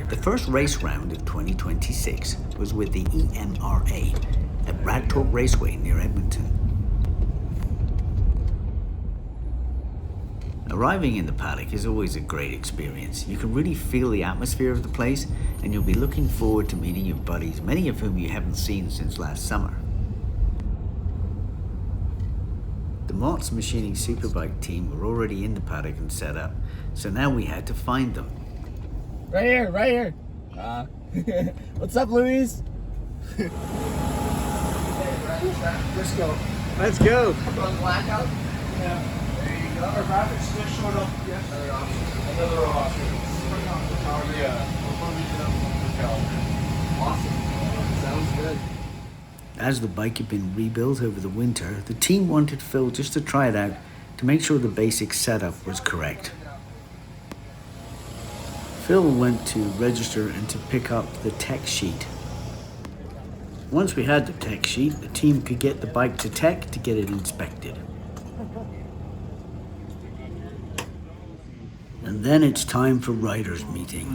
The first race round of 2026 was with the EMRA at Rad Torque Raceway near Edmonton. Arriving in the paddock is always a great experience. You can really feel the atmosphere of the place, and you'll be looking forward to meeting your buddies, many of whom you haven't seen since last summer. The Mots Machining Superbike team were already in the paddock and set up, so now we had to find them. Right here. What's up, Louise? Let's go. Let's go. On blackout? Yeah. There you go. Our graphics just showed up yesterday. Another option. Awesome. Sounds good. As the bike had been rebuilt over the winter, the team wanted Phil just to try it out to make sure the basic setup was correct. Phil went to register and to pick up the tech sheet. Once we had the tech sheet, the team could get the bike to tech to get it inspected. And then it's time for riders meeting.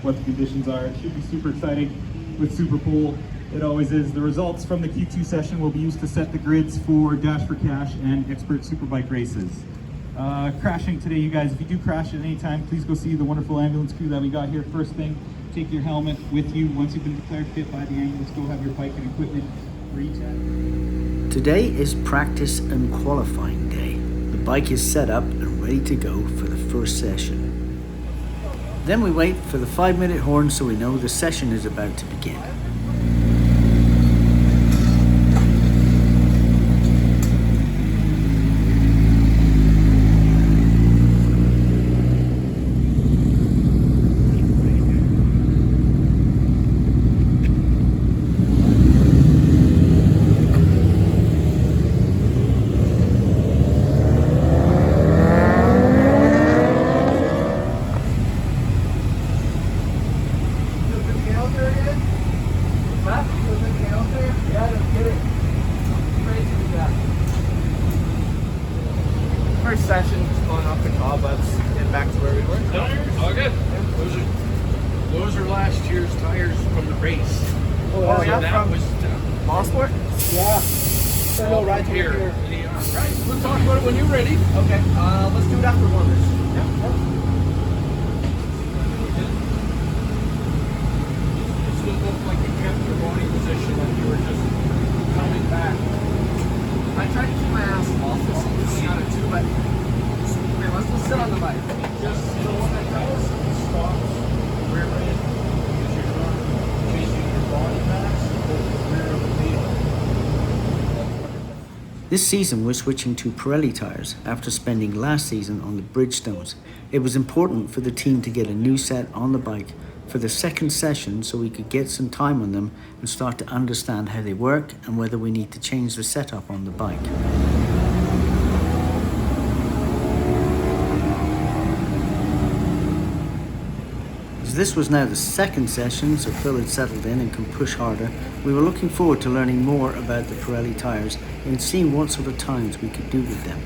What the conditions are. It should be super exciting with Super Pool. It always is. The results from the Q2 session will be used to set the grids for Dash for Cash and Expert Superbike races. Crashing today, you guys, if you do crash at any time, please go see the wonderful ambulance crew that we got here. First thing, take your helmet with you. Once you've been declared fit by the ambulance, go have your bike and equipment rechecked. Today is practice and qualifying day. The bike is set up and ready to go for the first session. Then we wait for the 5-minute horn so we know the session is about to begin. First session, just going off the call, but getting back to where we were. No, all good. Those are last year's tires from the race. Oh, so yeah, that from was Mosport? Yeah. all Ride Torque here. here. Right, we'll talk about it when you're ready. Okay, let's do it after Wonders. It still looked like you kept your body position like you were just coming back. I tried to keep my ass off this and out of too, but okay, let's just sit on the bike. Just the one that goes stop rear end because you're not chasing your body mass over the rear of the vehicle. This season we're switching to Pirelli tires after spending last season on the Bridgestones. It was important for the team to get a new set on the bike for the second session so we could get some time on them and start to understand how they work and whether we need to change the setup on the bike. As this was now the second session, so Phil had settled in and can push harder, we were looking forward to learning more about the Pirelli tyres and seeing what sort of times we could do with them.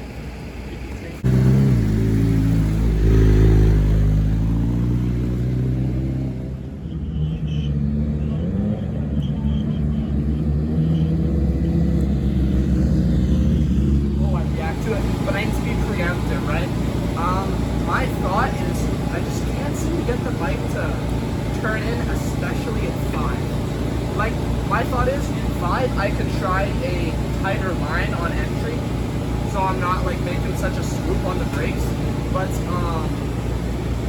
Oh, I react to it, but I need to be preemptive, right? My thought is I just can't seem to get the bike to turn in, especially at 5. Like, my thought is in 5 I could try a tighter line on entry, so I'm not like making such a swoop on the brakes. But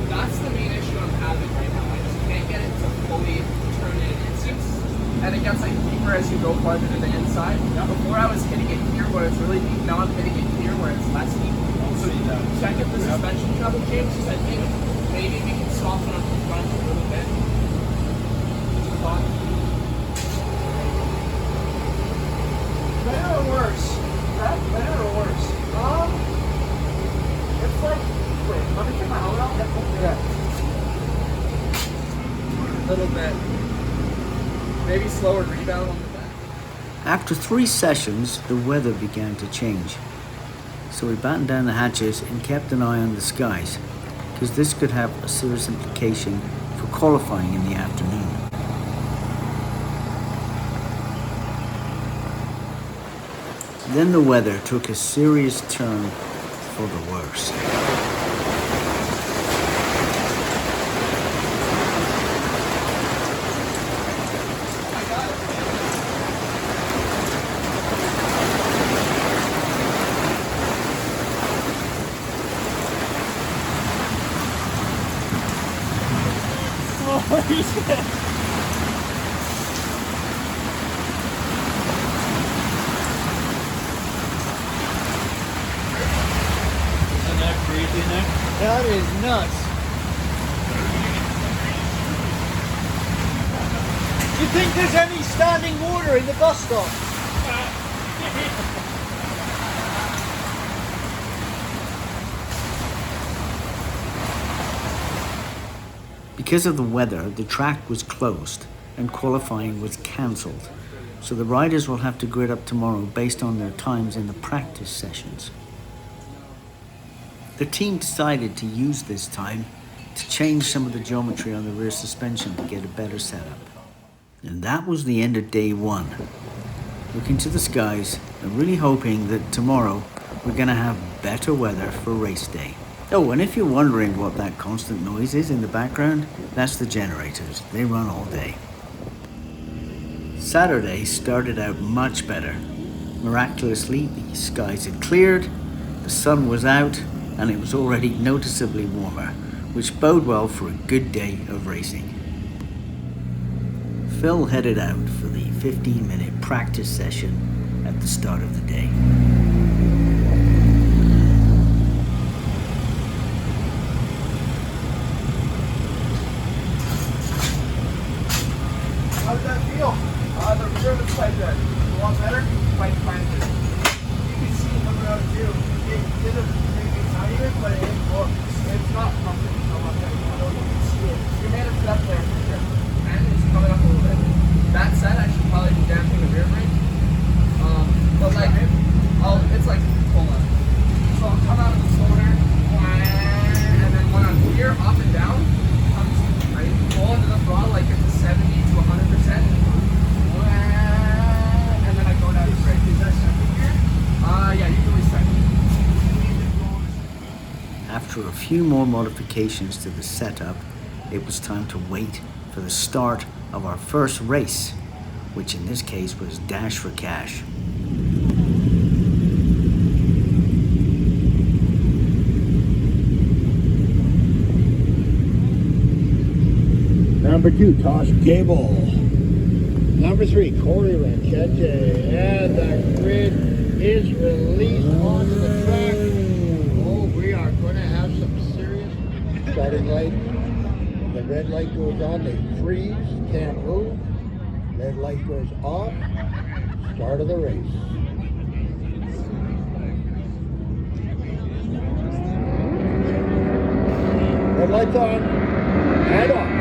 that's the main issue I'm having right now. I just can't get it to fully turn in. It seems, and it gets like deeper as you go farther to the inside. Before I was hitting it here where it's really deep, now I'm hitting it here where it's less deep. So check if the suspension treble changes. I think maybe we can soften up the front a little bit. Just a thought. Better or worse? Better or worse? It's like, wait, let me get my helmet out. Yeah. A little bit. Maybe slower rebound on the back. After 3 sessions, the weather began to change. So we battened down the hatches and kept an eye on the skies, because this could have a serious implication for for qualifying in the afternoon. Then the weather took a serious turn for the worse. Holy shit! Isn't that crazy, Nick? That is nuts. Do you think there's any standing water in the bus stop? Because of the weather, the track was closed and qualifying was cancelled. So the riders will have to grid up tomorrow based on their times in the practice sessions. The team decided to use this time to change some of the geometry on the rear suspension to get a better setup. And that was the end of day one. Looking to the skies and really hoping that tomorrow we're going to have better weather for race day. Oh, and if you're wondering what that constant noise is in the background, that's the generators. They run all day. Saturday started out much better. Miraculously, the skies had cleared, the sun was out, and it was already noticeably warmer, which bode well for a good day of racing. Phil headed out for the 15-minute practice session at the start of the day. How did that feel? The rear was quite good. A lot better, quite fine. You can see it coming out too. It didn't make me tighter, but it's not pumping so much anymore. You can see it. You made it up there for sure. And it's coming up a little bit. That said, I should probably be damping the rear brake. But like, it's like, hold on. So I'll come out of the shoulder, and then when I'm here, up and down, I pull into the throttle like it's a 70 to 100%. And then I go down to brake. Is that second gear? Yeah, usually second. After a few more modifications to the setup, it was time to wait for the start of our first race, which in this case was Dash for Cash. Number 2, Tosh Gable. Number 3, Corey Ranchette. And the grid is released onto the track. Oh, we are going to have some serious starting light. The red light goes on, they freeze, can't move. Red light goes off, start of the race. Red light's on, and off.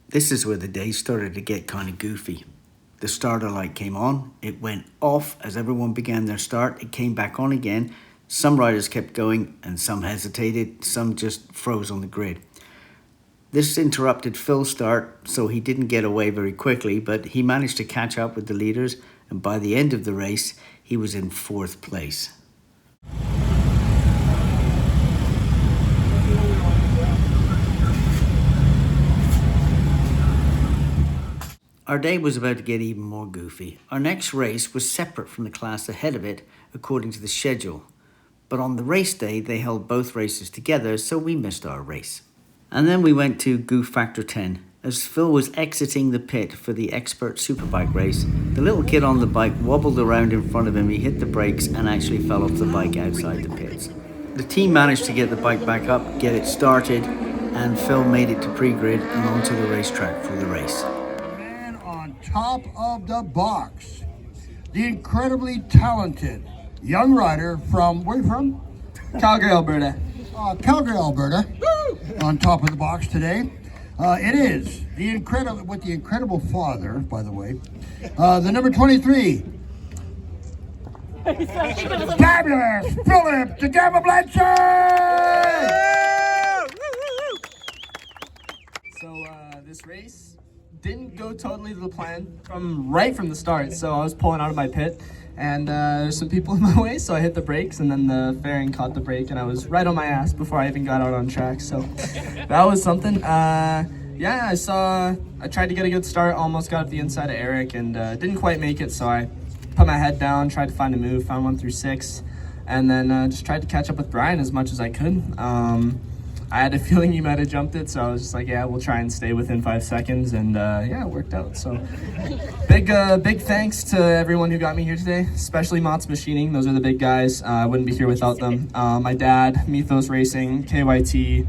This is where the day started to get kind of goofy. The starter light came on, it went off as everyone began their start, it came back on again. Some riders kept going and some hesitated, some just froze on the grid. This interrupted Phil's start, so he didn't get away very quickly, but he managed to catch up with the leaders, and by the end of the race, he was in 4th place. Our day was about to get even more goofy. Our next race was separate from the class ahead of it, according to the schedule. But on the race day, they held both races together, so we missed our race. And then we went to Goof Factor 10. As Phil was exiting the pit for the Expert Superbike race, the little kid on the bike wobbled around in front of him, he hit the brakes and actually fell off the bike outside the pits. The team managed to get the bike back up, get it started, and Phil made it to pre-grid and onto the racetrack for the race. Top of the box, the incredibly talented young rider from, where are you from? Calgary, Alberta. Calgary, Alberta. On top of the box today. It is the incredible father, by the way, the number 23. Fabulous Philip the Gamma Blanchard! this race didn't go totally to the plan right from the start. So I was pulling out of my pit, and there's some people in my way, so I hit the brakes, and then the fairing caught the brake, and I was right on my ass before I even got out on track. So that was something. Yeah, I tried to get a good start, almost got up the inside of Eric, and didn't quite make it. So I put my head down, tried to find a move, found 1 through 6, and then just tried to catch up with Brian as much as I could. I had a feeling he might have jumped it, so I was just like, yeah, we'll try and stay within 5 seconds, and yeah, it worked out. So big thanks to everyone who got me here today, especially Mots Machining. Those are the big guys. I wouldn't be here without them. My dad, Mythos Racing, KYT,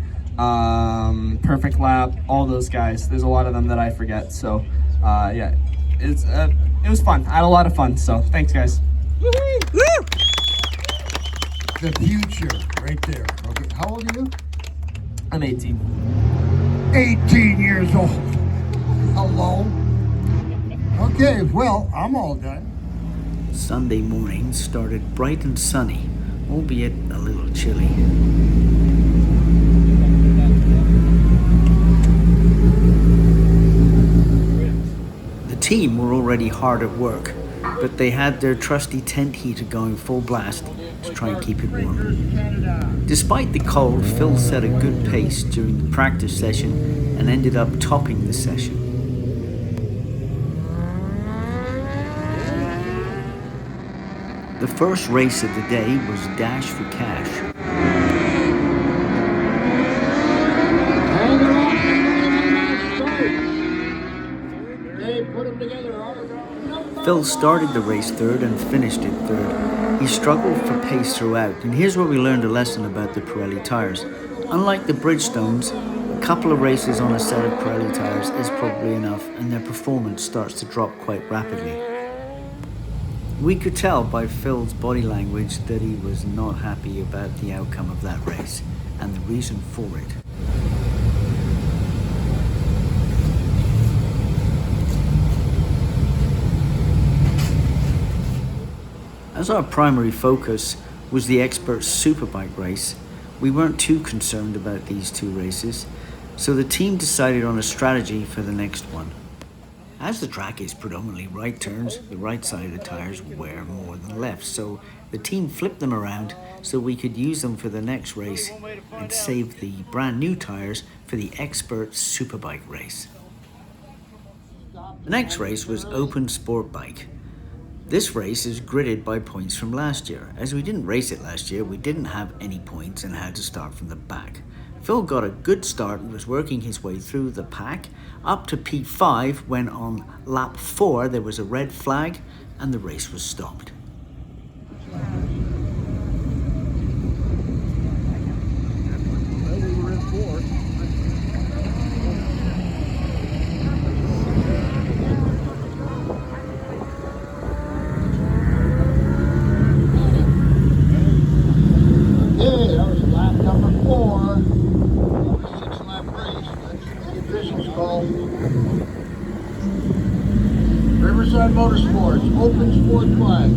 Perfect Lap, all those guys. There's a lot of them that I forget. So yeah, it was fun. I had a lot of fun. So thanks, guys. The future, right there. Okay, how old are you? I'm 18. 18 years old. Hello. Okay, well, I'm all done. Sunday morning started bright and sunny, albeit a little chilly. The team were already hard at work, but they had their trusty tent heater going full blast to try and keep it warm. Despite the cold, Phil set a good pace during the practice session and ended up topping the session. The first race of the day was Dash for Cash. Phil started the race third and finished it third. He struggled for pace throughout, and here's where we learned a lesson about the Pirelli tires. Unlike the Bridgestones, a couple of races on a set of Pirelli tires is probably enough, and their performance starts to drop quite rapidly. We could tell by Phil's body language that he was not happy about the outcome of that race, and the reason for it. As our primary focus was the Expert Superbike race, we weren't too concerned about these 2 races, so the team decided on a strategy for the next one. As the track is predominantly right turns, the right side of the tires wear more than left, so the team flipped them around so we could use them for the next race and save the brand new tires for the Expert Superbike race. The next race was Open Sport Bike. This race is gridded by points from last year. As we didn't race it last year, we didn't have any points and had to start from the back. Phil got a good start and was working his way through the pack up to P5 when on lap 4 there was a red flag and the race was stopped. Motorsports, Open Sport Bike.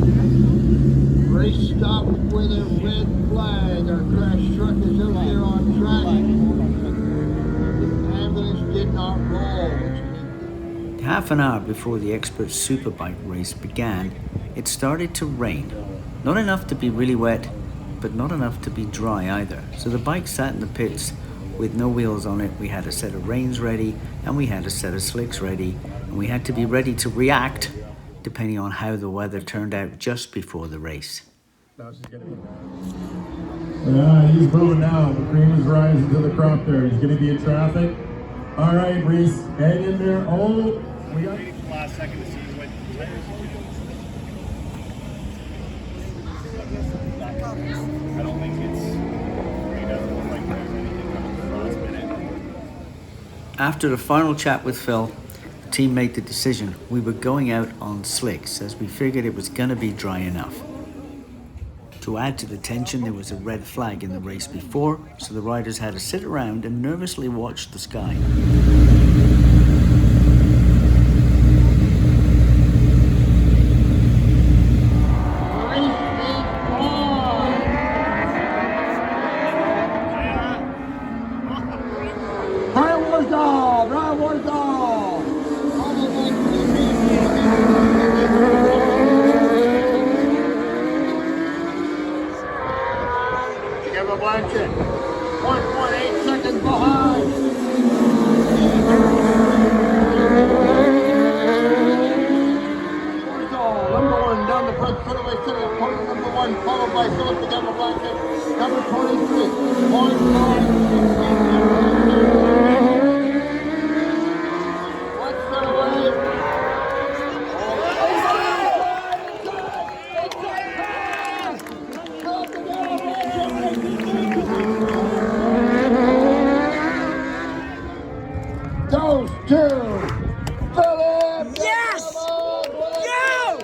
Race stopped with a red flag. Our crash truck is out there on track. The ambulance did not roll. Half an hour before the Expert Superbike race began, it started to rain. Not enough to be really wet, but not enough to be dry either. So the bike sat in the pits with no wheels on it. We had a set of reins ready, and we had a set of slicks ready, and we had to be ready to react depending on how the weather turned out just before the race. Yeah, he's moving now. The cream is rising to the crop there. He's going to be in traffic. All right, Reese, hang in there. Oh, we got last second to see what tires. I don't think it's. It doesn't look like there's anything coming from frostbitten. After the final chat with Phil, the team made the decision. We were going out on slicks as we figured it was going to be dry enough. To add to the tension, there was a red flag in the race before, so the riders had to sit around and nervously watch the sky. Brian Warsdale! 0.18 seconds behind. Number 1 down the front straightaway, center of corner number 1, followed by Philip the Devil Blanket, number 23, 0.5. One straightaway. Goes to Philip. Yes! Go!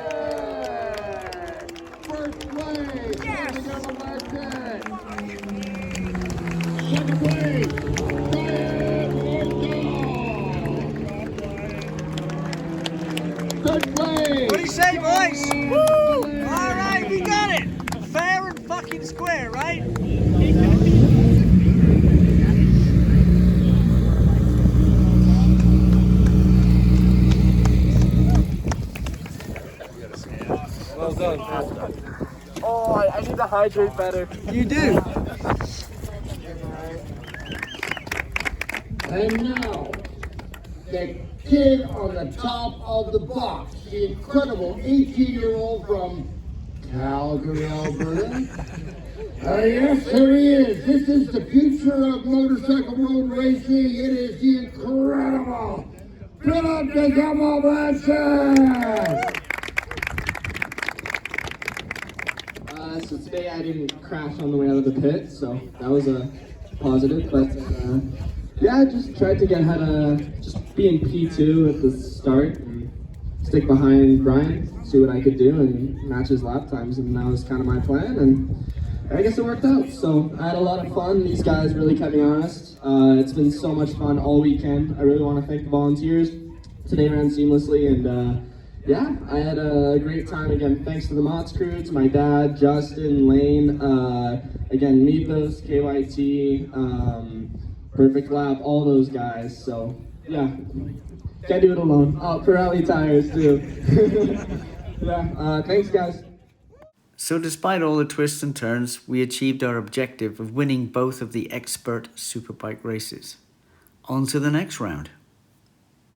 First place. Yes! Second place. Third place. What do you say, boys? Woo! All right, we got it. Fair and fucking square, right? Well done. Oh, I need to hydrate better. You do. And now, the kid on the top of the box, the incredible 18-year-old from Calgary, Alberta. Yes, there he is. This is the future of motorcycle road racing. It is the incredible Philip the Devil Blanket. So today I didn't crash on the way out of the pit, so that was a positive. But yeah, I just tried to get ahead of just being P2 at the start and stick behind Brian, see what I could do and match his lap times, and that was kind of my plan. And I guess it worked out. So I had a lot of fun. These guys really kept me honest. It's been so much fun all weekend. I really want to thank the volunteers. Today ran seamlessly, and yeah, I had a great time again. Thanks to the Mots crew, to my dad, Justin, Lane, again, Mythos, KYT, Perfect Lap, all those guys. So yeah, can't do it alone. Oh, Pirelli tires too. Yeah, thanks guys. So despite all the twists and turns, we achieved our objective of winning both of the expert superbike races. On to the next round.